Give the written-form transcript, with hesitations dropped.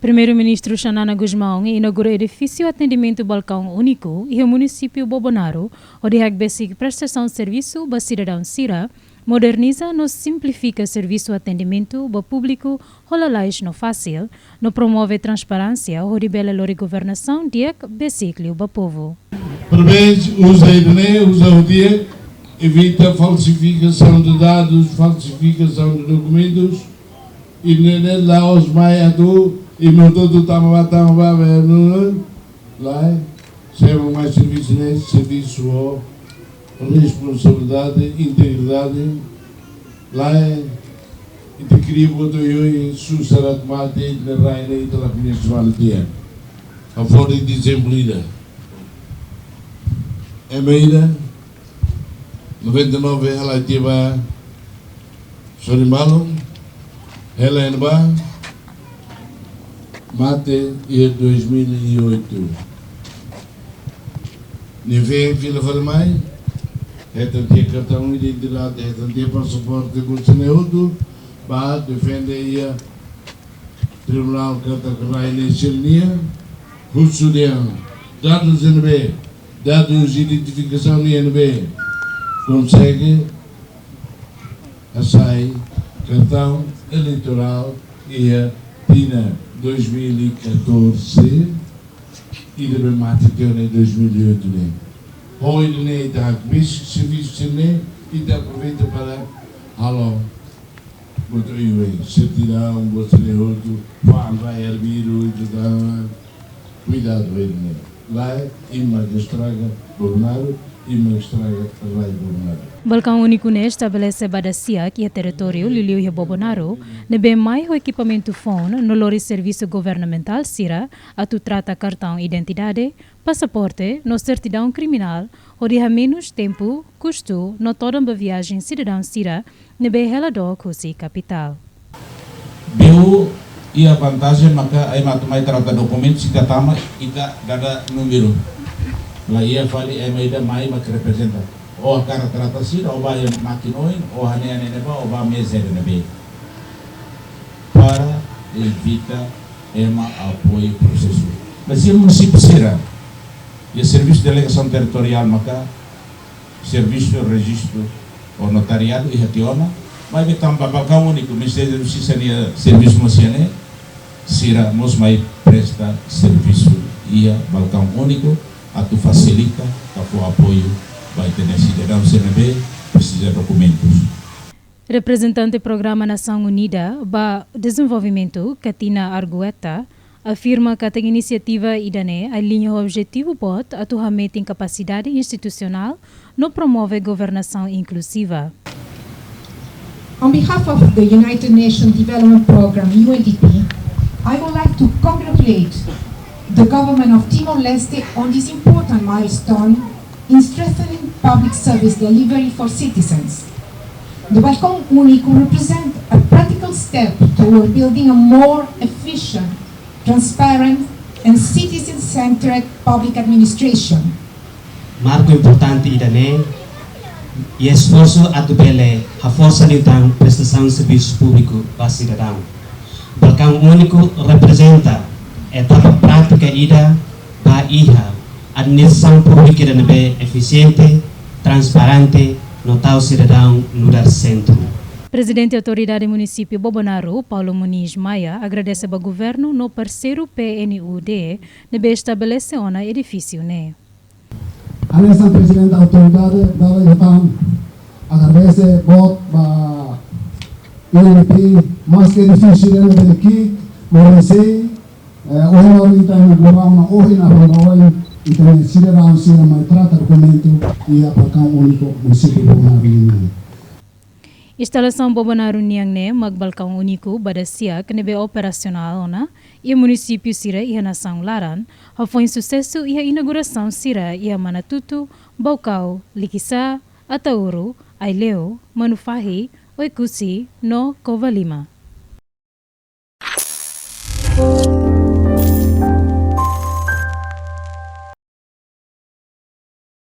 Primeiro-Ministro Xanana Guzmão inaugurou o edifício Atendimento Balcão Único e o município Bobonaro, onde a prestação de serviço para cidadão Sira, moderniza e simplifica o serviço de atendimento ao público, rolalais no fácil, no promove transparência, onde bela governação diak beciclio para o povo. Parabéns, usa o dia, evita falsificação de dados, falsificação de documentos, e nem lá os maiados e não todo lá, serve mais serviço nesse serviço, responsabilidade, integridade, lá e te queria botar eu e sucesso mal de na rainha e da municipalidade. A fora de desemprego. É meira 99 ela tive Sorimalo, ela é mate em 2008. Nível Vila Valmai, tem cartão de identidade, tem passaporte de conteúdo, para defender o Tribunal Catacarai em Chilnia, Russurian, dados NB, dados de identificação de NB, consegue açaí, cartão eleitoral e a Tina 2014 e de mate em 2008. Hoje nem está aqui, serviço e está aproveita para alô, botar aí, certidão, botar outro, vai hervir o cuidado aí, lá e mais estraga Bolsonaro e mais estraga lá Bolsonaro. Balcão Único estabelece Badacia, que é território Liliu e Bobonaro, ne bem mais o equipamento phone no lori serviço governamental Sira, a tu trata cartão identidade, passaporte, no certidão criminal, onde há menos tempo, custo, no toda uma viagem cidadão Sira, ne bem relador cusi capital. Biu e a vantagem maka ai matumai trata documento se tama ita dada número. Lá ia fali é meida mai mak representa. Ou a cara trata Sira, ou vai maquinoin, ou a nea neba, ou vai mesa nebe. Para evitar apoio processo. Mas se o município Sira e o serviço de delegação territorial maka, serviço de registro ou notariado e retiona, mas que também Balcão Único, Ministério da Justiça e Serviço Nacional, Sira nos mai presta serviço e Balcão Único, a tu facilita o apoio vai ter cidadão CNB precisa de documentos. Representante do Programa Nação Unida para Desenvolvimento, Katina Argueta, afirma que a iniciativa IDANE alinha o objetivo bot a atuamento em capacidade institucional no promove governação inclusiva. On behalf of the United Nations Development Programme, UNDP, I would like to congratulate the government of Timor-Leste on this important milestone in strengthening public service delivery for citizens. The Balcão Único represents a practical step toward building a more efficient, transparent and citizen-centered public administration. Marco importante IDANE e esforço a tubele a força de prestação de serviço público para cidadão. Balcão Único representa etapa prática ida para administração pública IDANE eficiente, transparente, notar o cidadão no dar centro. Presidente da Autoridade Município Bobonaro, Paulo Muniz Maia, agradece ao governo no parceiro PNUD de estabelecer um edifício. A nossa presidente da autoridade agradece a UNDP, mais que edifício aqui, mas hoje nós estamos hoje na rua e também cidadão se mais trata documento e a Balcão Único município Bobonaro. Instalação Bobonaro Niangne, Balcão Único, Badacia, que nebe operacional e o município Sira e a nação Laran, foi sucesso e a inauguração Sira e a Manatutu, Baucau, Liquiçá, Atauro, Aileu, Manufahi, Oikusi, no Covalima.